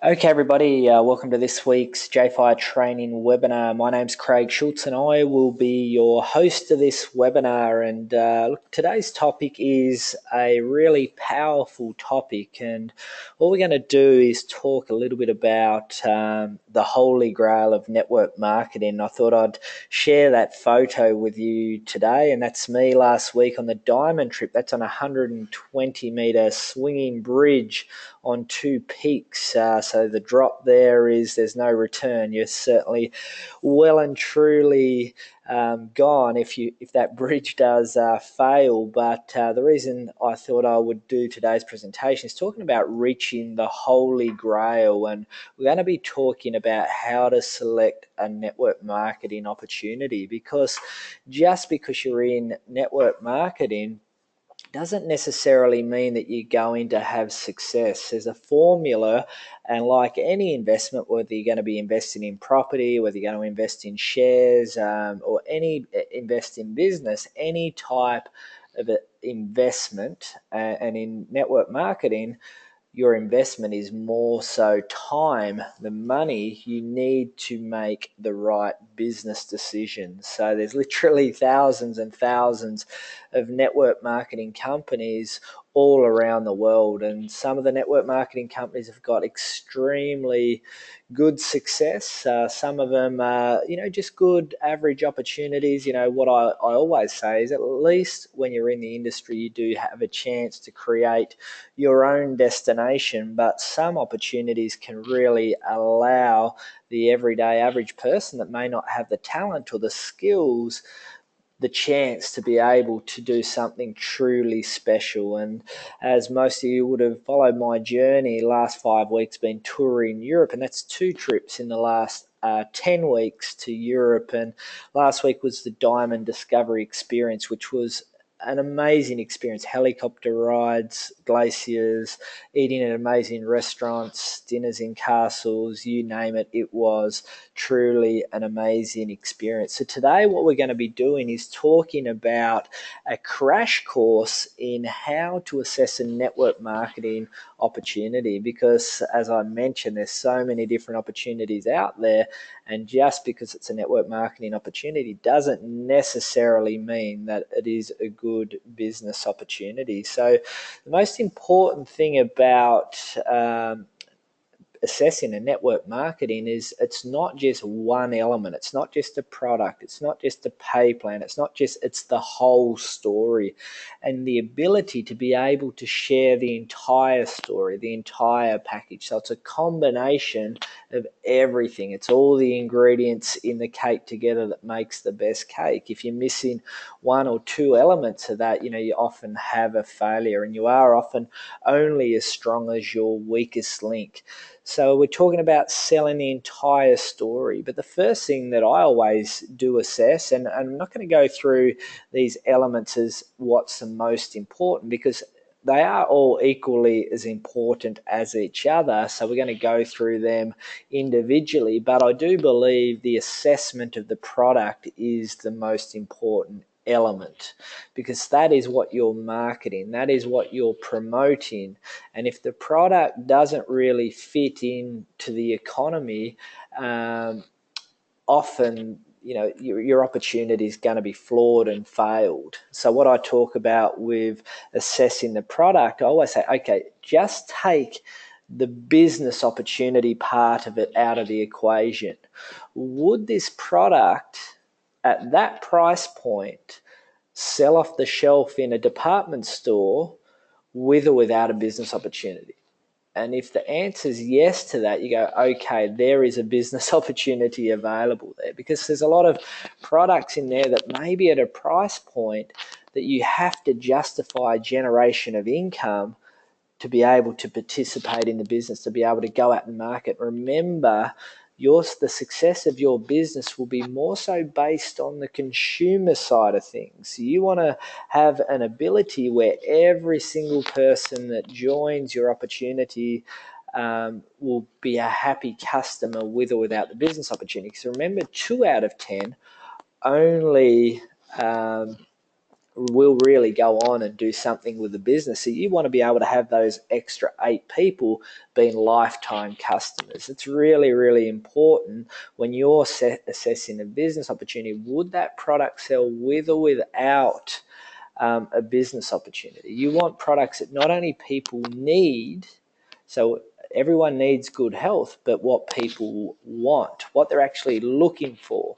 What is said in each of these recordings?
Okay, everybody, welcome to this week's JFI training webinar. My name's Craig Schulze and I will be your host of this webinar. And look, today's topic is a really powerful topic. And what we're going to do is talk a little bit about the holy grail of network marketing. I thought I'd share that photo with you today. And that's me last week on the Diamond Trip. That's on a 120-metre swinging bridge on two peaks. So the drop there's no return. You're certainly well and truly gone if that bridge does fail. But the reason I thought I would do today's presentation is talking about reaching the holy grail, and we're going to be talking about how to select a network marketing opportunity, because just because you're in network marketing doesn't necessarily mean that you're going to have success. There's a formula, and like any investment, whether you're going to be investing in property, whether you're going to invest in shares, or invest in business, any type of investment, and in network marketing, your investment is more so time than money. You need to make the right business decisions. So there's literally thousands and thousands of network marketing companies all around the world, and some of the network marketing companies have got extremely good success. Some of them are, just good average opportunities. What I always say is, at least when you're in the industry, you do have a chance to create your own destination, but some opportunities can really allow the everyday average person that may not have the talent or the skills the chance to be able to do something truly special. And as most of you would have followed my journey, last 5 weeks been touring Europe, and that's 2 trips in the last 10 weeks to Europe. And last week was the Diamond Discovery Experience, which was an amazing experience. Helicopter rides, glaciers, eating at amazing restaurants, dinners in castles, you name it. It was truly an amazing experience. So today what we're going to be doing is talking about a crash course in how to assess a network marketing opportunity, because as I mentioned, there's so many different opportunities out there, and just because it's a network marketing opportunity doesn't necessarily mean that it is a good business opportunity. So the most important thing about assessing a network marketing is it's not just one element. It's not just a product. It's not just a pay plan. It's the whole story, and the ability to be able to share the entire story, the entire package. So it's a combination of everything. It's all the ingredients in the cake together that makes the best cake. If you're missing one or two elements of that, you often have a failure, and you are often only as strong as your weakest link. So we're talking about selling the entire story. But the first thing that I always do assess, and I'm not going to go through these elements as what's the most important, because they are all equally as important as each other. So we're going to go through them individually. But I do believe the assessment of the product is the most important element, because that is what you're marketing, that is what you're promoting. And if the product doesn't really fit into the economy, often your opportunity is going to be flawed and failed. So what I talk about with assessing the product, I always say, okay, just take the business opportunity part of it out of the equation. Would this product at that price point sell off the shelf in a department store with or without a business opportunity? And if the answer is yes to that, you go, okay, there is a business opportunity available there, because there's a lot of products in there that may be at a price point that you have to justify generation of income to be able to participate in the business, to be able to go out and market. Remember, the success of your business will be more so based on the consumer side of things. You want to have an ability where every single person that joins your opportunity will be a happy customer with or without the business opportunity. So remember, 2 out of 10 only will really go on and do something with the business. So you want to be able to have those extra 8 people being lifetime customers. It's really, really important when you're assessing a business opportunity. Would that product sell with or without a business opportunity? You want products that not only people need, so everyone needs good health, but what people want, what they're actually looking for.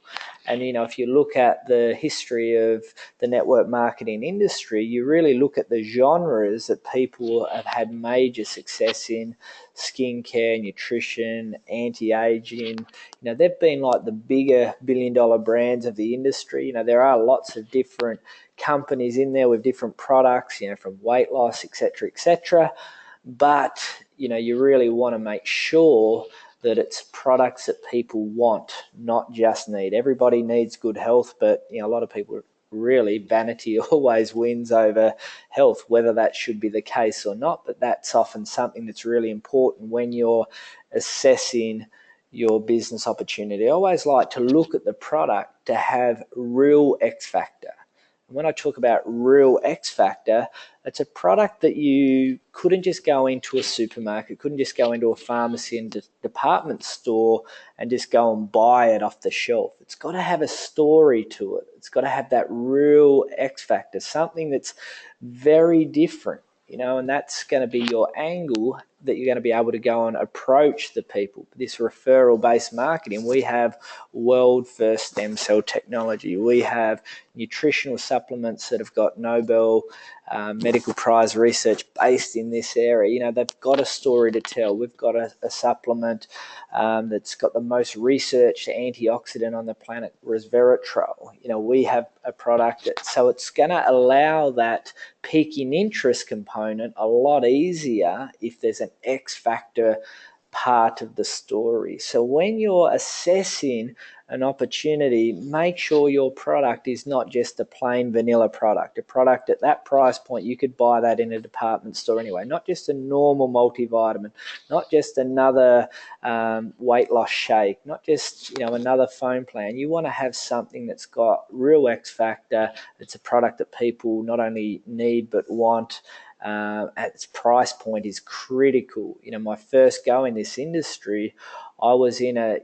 And, if you look at the history of the network marketing industry, you really look at the genres that people have had major success in: skincare, nutrition, anti-aging. They've been like the bigger billion-dollar brands of the industry. There are lots of different companies in there with different products, from weight loss, etc., etc. But, you really want to make sure that it's products that people want, not just need. Everybody needs good health, but, a lot of people really, vanity always wins over health, whether that should be the case or not. But that's often something that's really important when you're assessing your business opportunity. I always like to look at the product to have real X factor. When I talk about real X factor, it's a product that you couldn't just go into a supermarket, couldn't just go into a pharmacy and department store and just go and buy it off the shelf. It's got to have a story to it. It's got to have that real X factor, something that's very different, and that's going to be your angle that you're going to be able to go and approach the people. This referral-based marketing, we have world-first stem cell technology. We have nutritional supplements that have got Nobel medical prize research based in this area. They've got a story to tell. We've got a supplement that's got the most researched antioxidant on the planet, resveratrol. We have a product so it's going to allow that peaking interest component a lot easier if there's an X factor part of the story. So when you're assessing an opportunity, make sure your product is not just a plain vanilla product, a product at that price point. You could buy that in a department store anyway, not just a normal multivitamin, not just another weight loss shake, not just another phone plan. You want to have something that's got real X factor. It's a product that people not only need but want. At its price point is critical. My first go in this industry, I was in a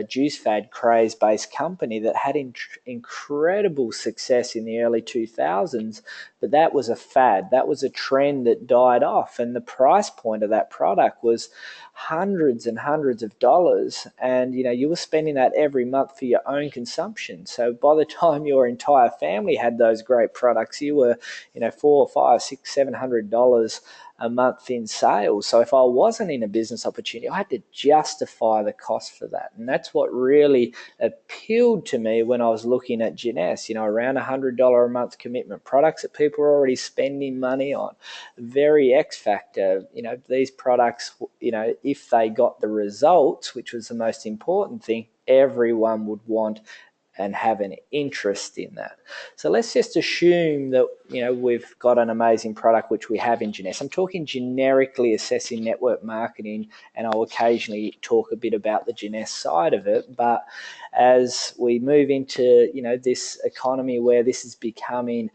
juice fad craze based company that had incredible success in the early 2000s, but that was a fad. That was a trend that died off, and the price point of that product was hundreds and hundreds of dollars, and you were spending that every month for your own consumption. So by the time your entire family had those great products, you were $400, $500, $600, $700 a month in sales. So if I wasn't in a business opportunity, I had to justify the cost for that. And that's what really appealed to me when I was looking at Ginesse, around $100 a month commitment, products that people are already spending money on. Very X factor. These products, if they got the results, which was the most important thing, everyone would want and have an interest in that. So let's just assume that we've got an amazing product, which we have in Ginesse. I'm talking generically assessing network marketing, and I'll occasionally talk a bit about the Ginesse side of it. But as we move into this economy where this is becoming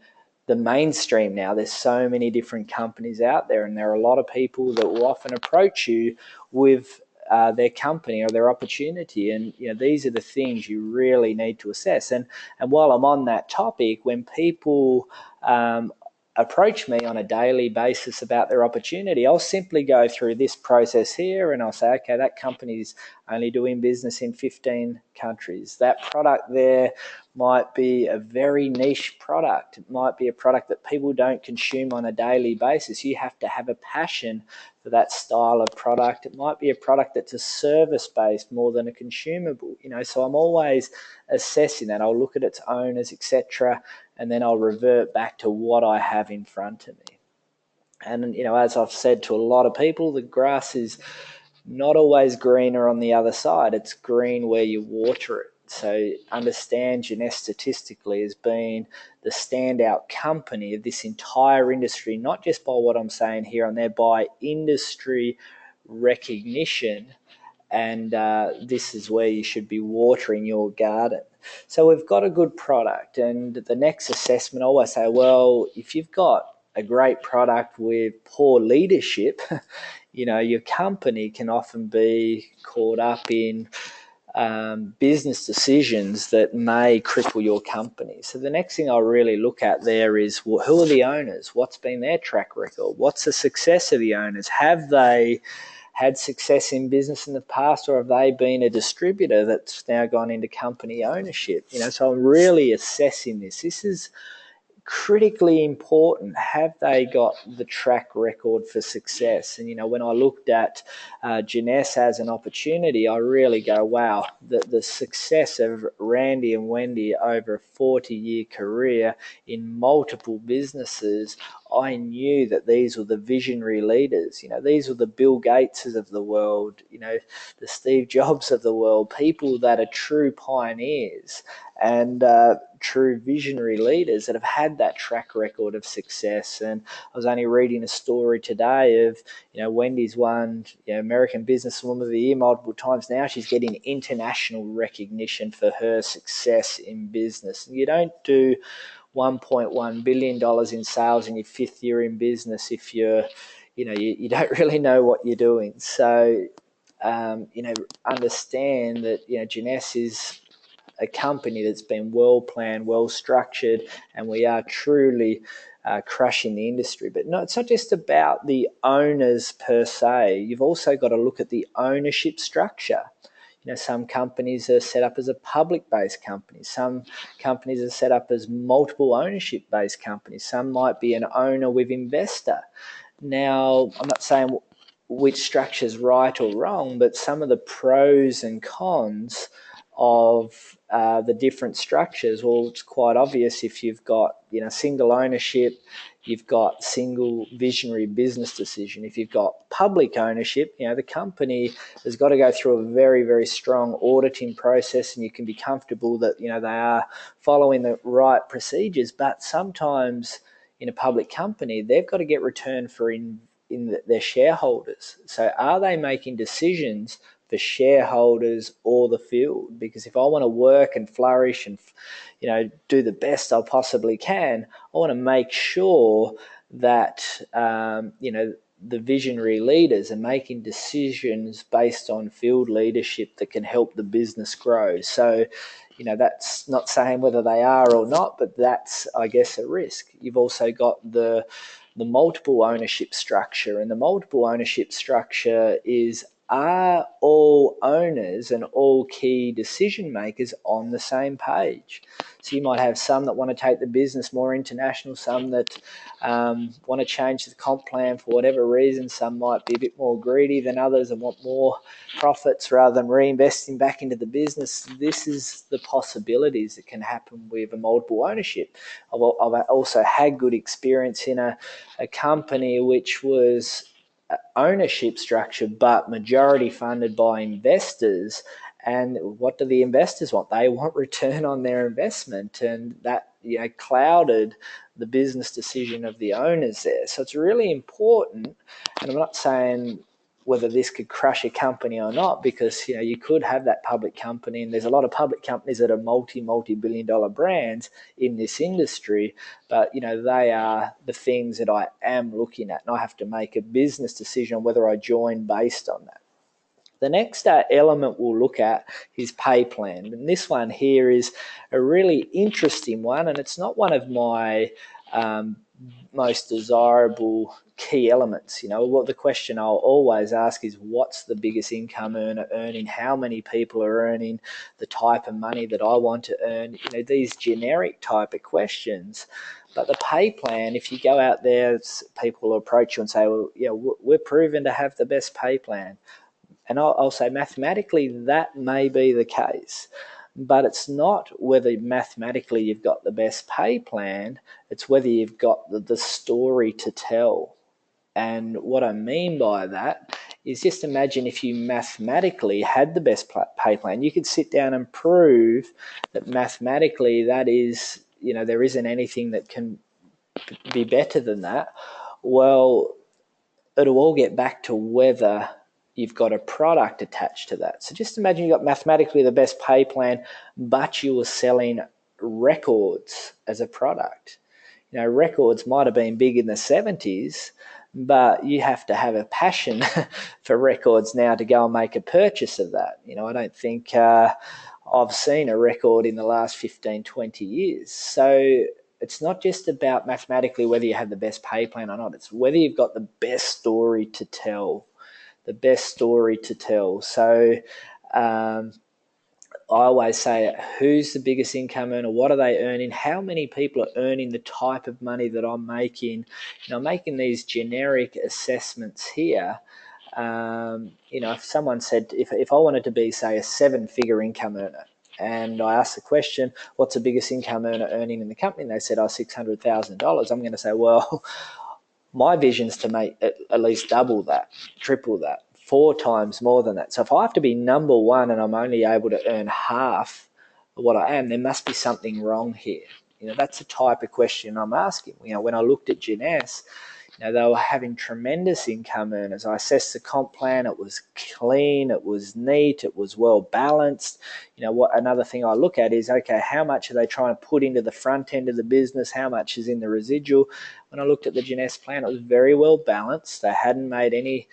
the mainstream now, there's so many different companies out there, and there are a lot of people that will often approach you with their company or their opportunity, and these are the things you really need to assess. And while I'm on that topic, when people approach me on a daily basis about their opportunity, I'll simply go through this process here, and I'll say, okay, that company's only doing business in 15 countries. That product there might be a very niche product. It might be a product that people don't consume on a daily basis. You have to have a passion for that style of product. It might be a product that's a service-based more than a consumable. So I'm always assessing that. I'll look at its owners, etc., and then I'll revert back to what I have in front of me. And, as I've said to a lot of people, the grass is not always greener on the other side. It's green where you water it. So understand Ginesse statistically as being the standout company of this entire industry, not just by what I'm saying here and there, by industry recognition. And this is where you should be watering your garden. So we've got a good product, and the next assessment, I always say, well, if you've got a great product with poor leadership, your company can often be caught up in business decisions that may cripple your company. So the next thing I really look at there is, well, who are the owners? What's been their track record? What's the success of the owners? Have they had success in business in the past, or have they been a distributor that's now gone into company ownership? So I'm really assessing this. This is critically important. Have they got the track record for success? And when I looked at Jeunesse as an opportunity, I really go, wow, the success of Randy and Wendy over a 40-year career in multiple businesses. I knew that these were the visionary leaders. These were the Bill Gateses of the world, the Steve Jobs of the world, people that are true pioneers and true visionary leaders that have had that track record of success. And I was only reading a story today of, Wendy's won American Businesswoman of the Year multiple times. Now she's getting international recognition for her success in business. And you don't do $1.1 billion in sales in your fifth year in business if you don't really know what you're doing. So, understand that, Jeunesse is a company that's been well planned, well structured, and we are truly crushing the industry. But no, it's not just about the owners per se. You've also got to look at the ownership structure. Some companies are set up as a public-based company. Some companies are set up as multiple ownership-based companies. Some might be an owner with investor. Now, I'm not saying which structure is right or wrong, but some of the pros and cons of the different structures, well, it's quite obvious if you've got single ownership, you've got single visionary business decision. If you've got public ownership, the company has got to go through a very, very strong auditing process, and you can be comfortable that they are following the right procedures. But sometimes in a public company, they've got to get return for in their shareholders. So are they making decisions for shareholders or the field? Because if I want to work and flourish and do the best I possibly can, I want to make sure that the visionary leaders are making decisions based on field leadership that can help the business grow. So that's not saying whether they are or not, but that's, I guess, a risk. You've also got the multiple ownership structure, and the multiple ownership structure is, are all owners and all key decision makers on the same page? So you might have some that want to take the business more international, some that want to change the comp plan for whatever reason. Some might be a bit more greedy than others and want more profits rather than reinvesting back into the business. This is the possibilities that can happen with a multiple ownership. I've also had good experience in a company which was ownership structure but majority funded by investors. And what do the investors want? They want return on their investment, and that clouded the business decision of the owners there. So it's really important, and I'm not saying whether this could crush a company or not, because you could have that public company, and there's a lot of public companies that are multi-billion dollar brands in this industry, but they are the things that I am looking at, and I have to make a business decision on whether I join based on that. The next element we'll look at is pay plan. And this one here is a really interesting one, and it's not one of my most desirable key elements. What the question I'll always ask is, what's the biggest income earner earning? How many people are earning the type of money that I want to earn? These generic type of questions. But the pay plan, if you go out there, people will approach you and say, well, we're proven to have the best pay plan. And I'll say mathematically that may be the case, but it's not whether mathematically you've got the best pay plan, it's whether you've got the story to tell. And what I mean by that is, just imagine if you mathematically had the best pay plan. You could sit down and prove that mathematically that is, there isn't anything that can be better than that. Well, it'll all get back to whether you've got a product attached to that. So just imagine you've got mathematically the best pay plan, but you were selling records as a product. Records might have been big in the 70s, but you have to have a passion for records now to go and make a purchase of that. I don't think I've seen a record in the last 15, 20 years. So it's not just about mathematically whether you have the best pay plan or not. It's whether you've got the best story to tell. So I always say, who's the biggest income earner? What are they earning? How many people are earning the type of money that I'm making? I'm making these generic assessments here. If someone said, if I wanted to be, say, a 7-figure income earner, and I asked the question, what's the biggest income earner earning in the company? And they said, $600,000. I'm going to say, well, my vision's to make at least double that, triple that, 4 times more than that. So if I have to be number one and I'm only able to earn half of what I am, there must be something wrong here. That's the type of question I'm asking. When I looked at Jeunesse, they were having tremendous income earners. I assessed the comp plan. It was clean. It was neat. It was well balanced. Another thing I look at is, okay, how much are they trying to put into the front end of the business? How much is in the residual? When I looked at the Jeunesse plan, it was very well balanced. They hadn't made any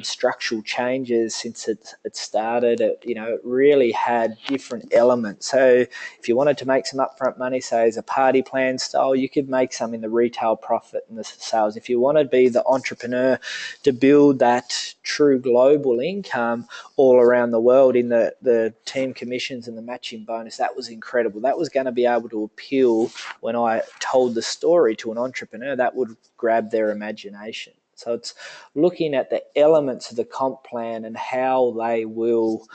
structural changes since it started. It really had different elements. So if you wanted to make some upfront money, say as a party plan style, you could make some in the retail profit and the sales. If you want to be the entrepreneur to build that true global income all around the world in the team commissions and the matching bonus, that was incredible. That was going to be able to appeal when I told the story to an entrepreneur. That would grab their imagination. So it's looking at the elements of the comp plan and how they will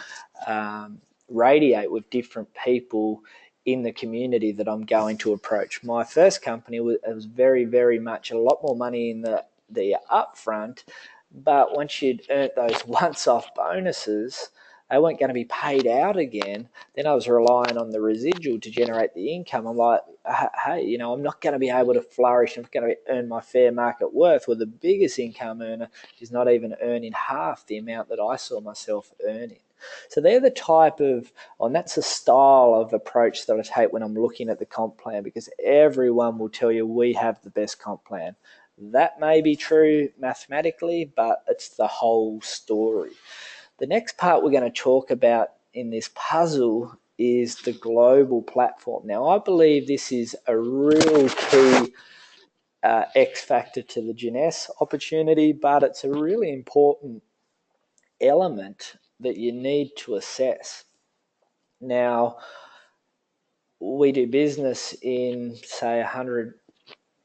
radiate with different people in the community that I'm going to approach. My first company was very, very much a lot more money in the upfront, but once you'd earned those once-off bonuses, they weren't going to be paid out again. Then I was relying on the residual to generate the income. I'm like, hey, I'm not going to be able to flourish. I'm not going to earn my fair market worth. Well, the biggest income earner is not even earning half the amount that I saw myself earning. So they're the type of, and that's the style of approach that I take when I'm looking at the comp plan, because everyone will tell you we have the best comp plan. That may be true mathematically, but it's the whole story. The next part we're going to talk about in this puzzle is the global platform. Now, I believe this is a real key X factor to the Jeunesse opportunity, but it's a really important element that you need to assess. Now, we do business in, say, 100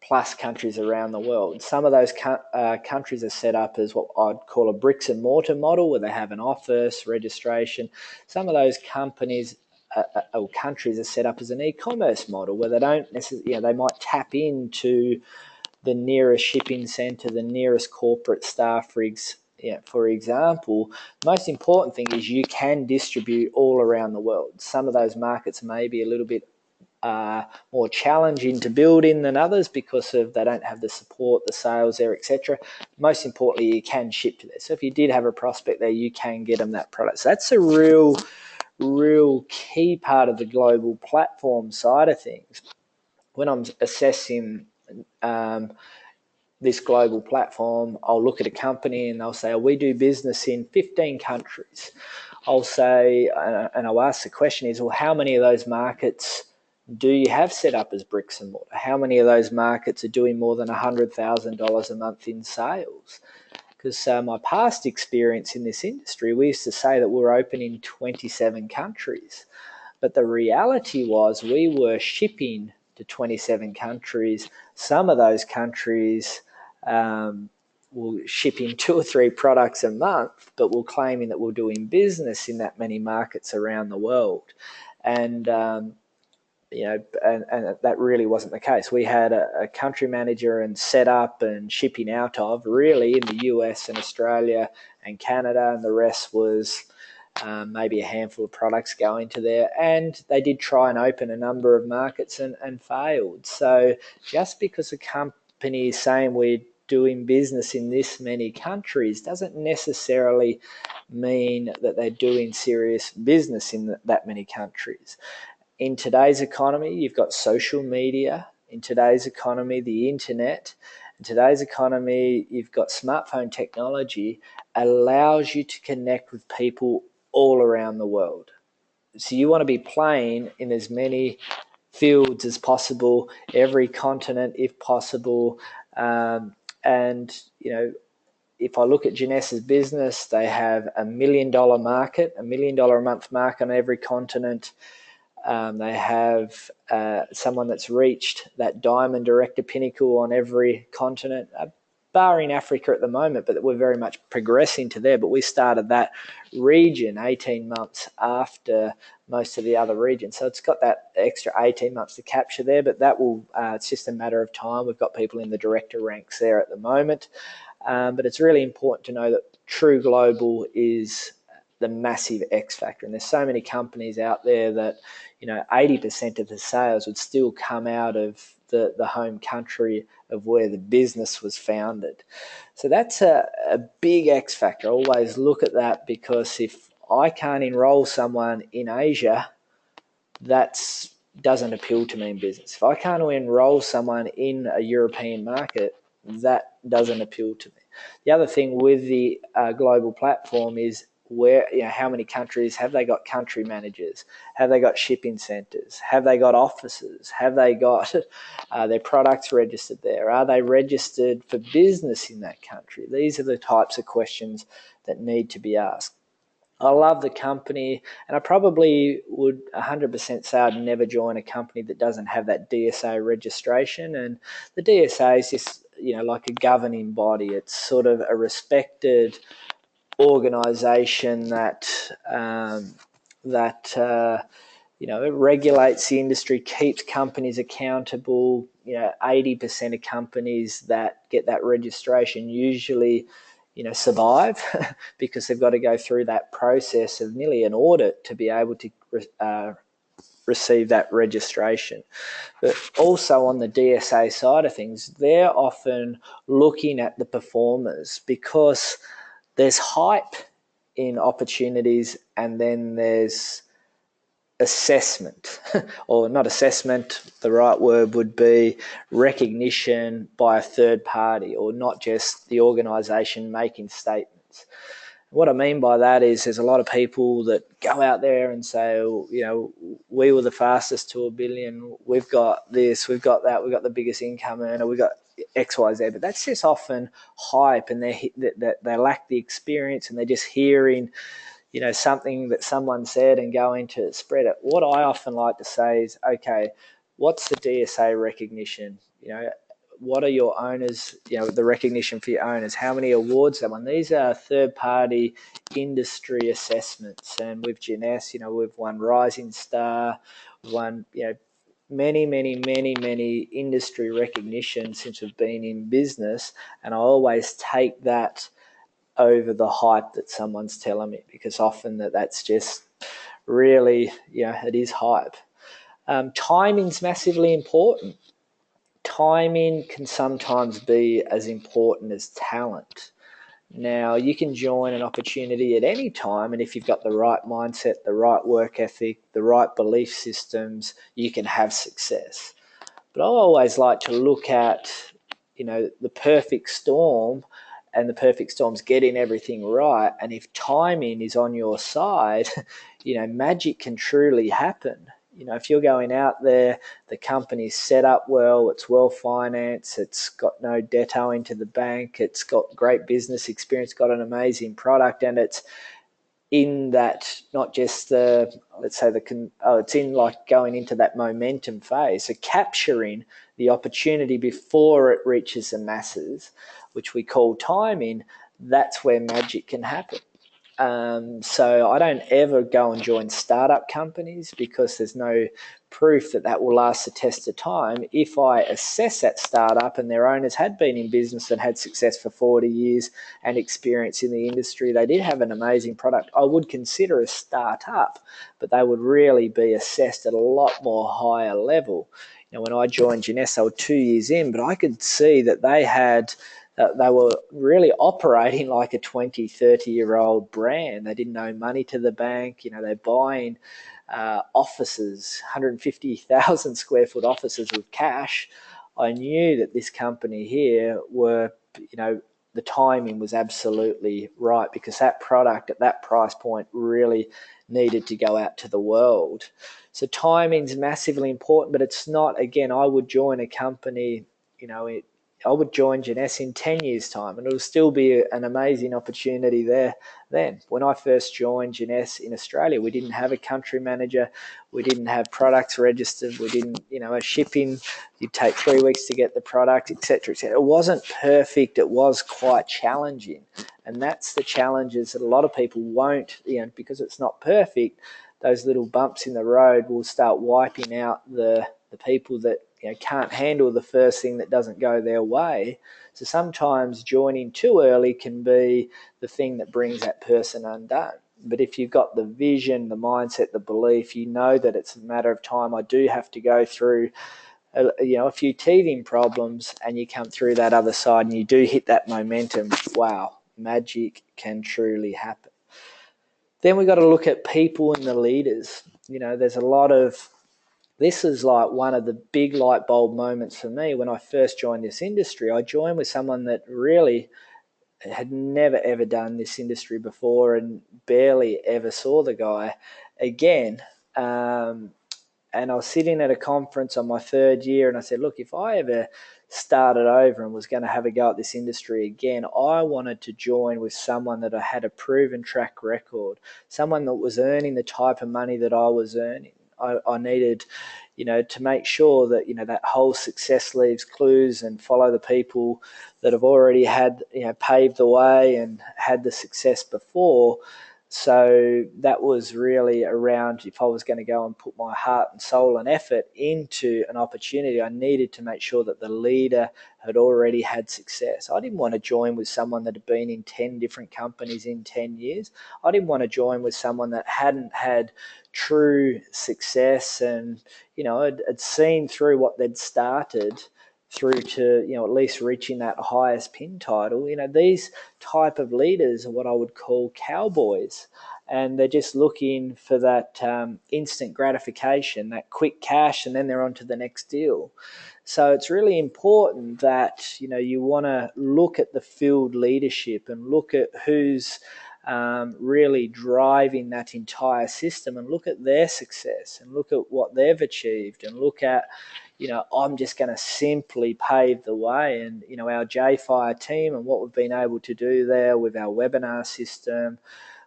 plus countries around the world. Some of those countries are set up as what I'd call a bricks and mortar model, where they have an office, registration. Some of those companies or countries are set up as an e-commerce model, where they don't necessarily, they might tap into the nearest shipping centre, the nearest corporate staff. For example, the most important thing is you can distribute all around the world. Some of those markets may be a little bit more challenging to build in than others because of they don't have the support, the sales there, etc. Most importantly, you can ship to there. So if you did have a prospect there, you can get them that product. So that's a real key part of the global platform side of things. When I'm assessing this global platform, I'll look at a company and they'll say, oh, we do business in 15 countries. I'll say, and I'll ask the question is, well, how many of those markets do you have set up as bricks and mortar? How many of those markets are doing more than $100,000 a month in sales? Because my past experience in this industry, we used to say that we're open in 27 countries. But the reality was we were shipping to 27 countries. Some of those countries were shipping 2 or 3 products a month, but we're claiming that we're doing business in that many markets around the world. And and that really wasn't the case. We had a country manager and setup and shipping out of really in the US and Australia and Canada, and the rest was maybe a handful of products going to there. And they did try and open a number of markets and failed. So just because a company is saying we're doing business in this many countries doesn't necessarily mean that they're doing serious business in that many countries. In today's economy, you've got social media. In today's economy, the internet. In today's economy, you've got smartphone technology allows you to connect with people all around the world. So you want to be playing in as many fields as possible, every continent if possible. And, you know, if I look at Ginessa's business, they have $1 million market, $1 million a month market on every continent. They have someone that's reached that diamond director pinnacle on every continent, barring Africa at the moment, but we're very much progressing to there. But we started that region 18 months after most of the other regions. So it's got that extra 18 months to capture there, but that will, it's just a matter of time. We've got people in the director ranks there at the moment. But it's really important to know that true global is the massive X factor. And there's so many companies out there that, 80% of the sales would still come out of the home country of where the business was founded. So that's a big X factor. I always look at that, because if I can't enroll someone in Asia, that doesn't appeal to me in business. If I can't enroll someone in a European market, that doesn't appeal to me. The other thing with the global platform is how many countries have they got country managers? Have they got shipping centres? Have they got offices? Have they got their products registered there? Are they registered for business in that country? These are the types of questions that need to be asked. I love the company, and I probably would 100% say I'd never join a company that doesn't have that DSA registration. And the DSA is just, like a governing body. It's sort of a respected organisation that it regulates the industry, keeps companies accountable. 80% of companies that get that registration usually, survive because they've got to go through that process of nearly an audit to be able to receive that registration. But also on the DSA side of things, they're often looking at the performers, because there's hype in opportunities, and then there's assessment, or not assessment, the right word would be recognition by a third party, or not just the organisation making statements. What I mean by that is there's a lot of people that go out there and say, we were the fastest to 1 billion, we've got this, we've got that, we've got the biggest income earner, we've got X, Y, Z. But that's just often hype, and they lack the experience, and they're just hearing something that someone said and going to spread it. What I often like to say is, okay, what's the DSA recognition? What are your owners, the recognition for your owners? How many awards they won? These are third-party industry assessments. And with Ginesse, we've won Rising Star, won, many industry recognitions since we've been in business. And I always take that over the hype that someone's telling me, because often that's just really, it is hype. Timing's massively important. Timing can sometimes be as important as talent. Now, you can join an opportunity at any time, and if you've got the right mindset, the right work ethic, the right belief systems, you can have success. But I always like to look at, the perfect storm, and the perfect storm's getting everything right. And if timing is on your side, magic can truly happen. If you're going out there, the company's set up well, it's well financed, it's got no debt owing to the bank, it's got great business experience, got an amazing product, and it's in that, not just it's in like going into that momentum phase. So capturing the opportunity before it reaches the masses, which we call timing, that's where magic can happen. So I don't ever go and join startup companies, because there's no proof that will last the test of time. If I assess that startup and their owners had been in business and had success for 40 years and experience in the industry, they did have an amazing product, I would consider a startup, but they would really be assessed at a lot more higher level. When I joined Ginesse, I was 2 years in, but I could see that they had They were really operating like a 20, 30-year-old brand. They didn't owe money to the bank. They're buying offices, 150,000 square foot offices with cash. I knew that this company here were, the timing was absolutely right, because that product at that price point really needed to go out to the world. So timing's massively important, but it's not, again, I would join a company, I would join Jeunesse in 10 years' time, and it'll still be an amazing opportunity there then. When I first joined Jeunesse in Australia, we didn't have a country manager, we didn't have products registered, we didn't, a shipping, you'd take 3 weeks to get the product, etc., etc. It wasn't perfect, it was quite challenging. And that's the challenges that a lot of people won't, because it's not perfect, those little bumps in the road will start wiping out the people that can't handle the first thing that doesn't go their way. So sometimes joining too early can be the thing that brings that person undone. But if you've got the vision, the mindset, the belief, you know that it's a matter of time. I do have to go through a few teething problems, and you come through that other side and you do hit that momentum. Wow, magic can truly happen. Then we've got to look at people and the leaders. There's a lot of, this is like one of the big light bulb moments for me when I first joined this industry. I joined with someone that really had never ever done this industry before and barely ever saw the guy again. And I was sitting at a conference on my third year, and I said, look, if I ever started over and was going to have a go at this industry again, I wanted to join with someone that had a proven track record, someone that was earning the type of money that I was earning. I needed, to make sure that, that whole success leaves clues, and follow the people that have already had, paved the way and had the success before. So that was really around, if I was going to go and put my heart and soul and effort into an opportunity, I needed to make sure that the leader had already had success. I didn't want to join with someone that had been in 10 different companies in 10 years. I didn't want to join with someone that hadn't had true success and, had seen through what they'd started through to, at least reaching that highest pin title. These type of leaders are what I would call cowboys, and they're just looking for that instant gratification, that quick cash, and then they're on to the next deal. So it's really important that, you want to look at the field leadership and look at who's really driving that entire system, and look at their success and look at what they've achieved, and look at, I'm just going to simply pave the way. And, our JFire team and what we've been able to do there with our webinar system,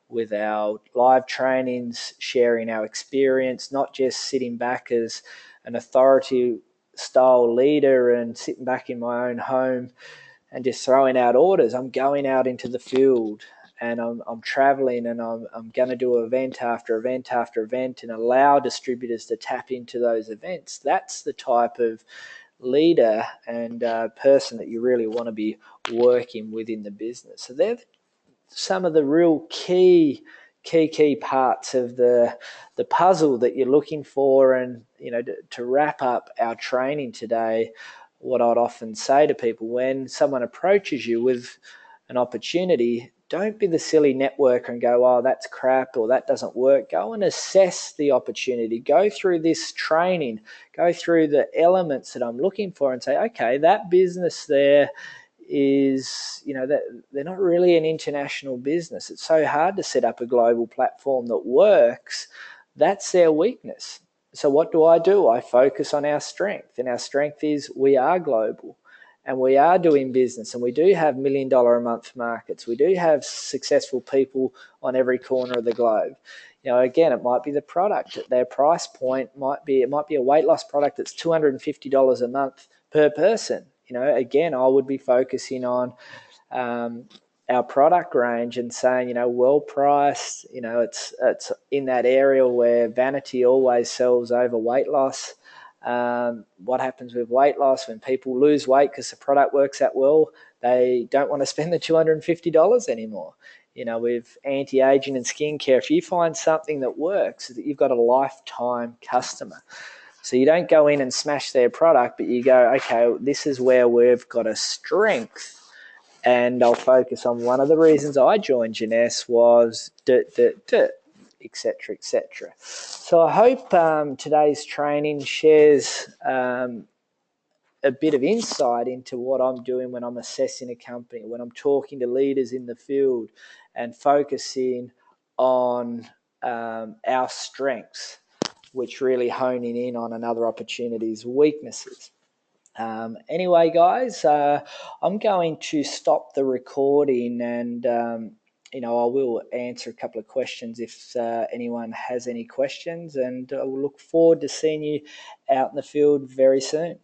with our live trainings, sharing our experience, not just sitting back as an authority style leader and sitting back in my own home and just throwing out orders. I'm going out into the field, and I'm traveling, and I'm going to do event after event after event, and allow distributors to tap into those events. That's the type of leader and person that you really want to be working with in the business. So they're some of the real key parts of the puzzle that you're looking for. And, to wrap up our training today, what I'd often say to people when someone approaches you with an opportunity, don't be the silly networker and go, oh, that's crap or that doesn't work. Go and assess the opportunity. Go through this training. Go through the elements that I'm looking for and say, okay, that business there is, that they're not really an international business. It's so hard to set up a global platform that works. That's their weakness. So what do? I focus on our strength, and our strength is we are global, and we are doing business, and we do have $1 million a month markets. We do have successful people on every corner of the globe. Again, it might be the product at their price point. It might be a weight loss product that's $250 a month per person. Again, I would be focusing on our product range and saying, well priced. It's in that area where vanity always sells over weight loss. What happens with weight loss when people lose weight because the product works that well? They don't want to spend the $250 anymore. With anti-aging and skincare, if you find something that works, you've got a lifetime customer. So you don't go in and smash their product, but you go, okay, this is where we've got a strength, and I'll focus on one of the reasons I joined Jeunesse was etc., etc. So I hope today's training shares a bit of insight into what I'm doing when I'm assessing a company, when I'm talking to leaders in the field and focusing on our strengths, which really honing in on another opportunity's weaknesses. Anyway, guys, I'm going to stop the recording and I will answer a couple of questions if anyone has any questions, and I will look forward to seeing you out in the field very soon.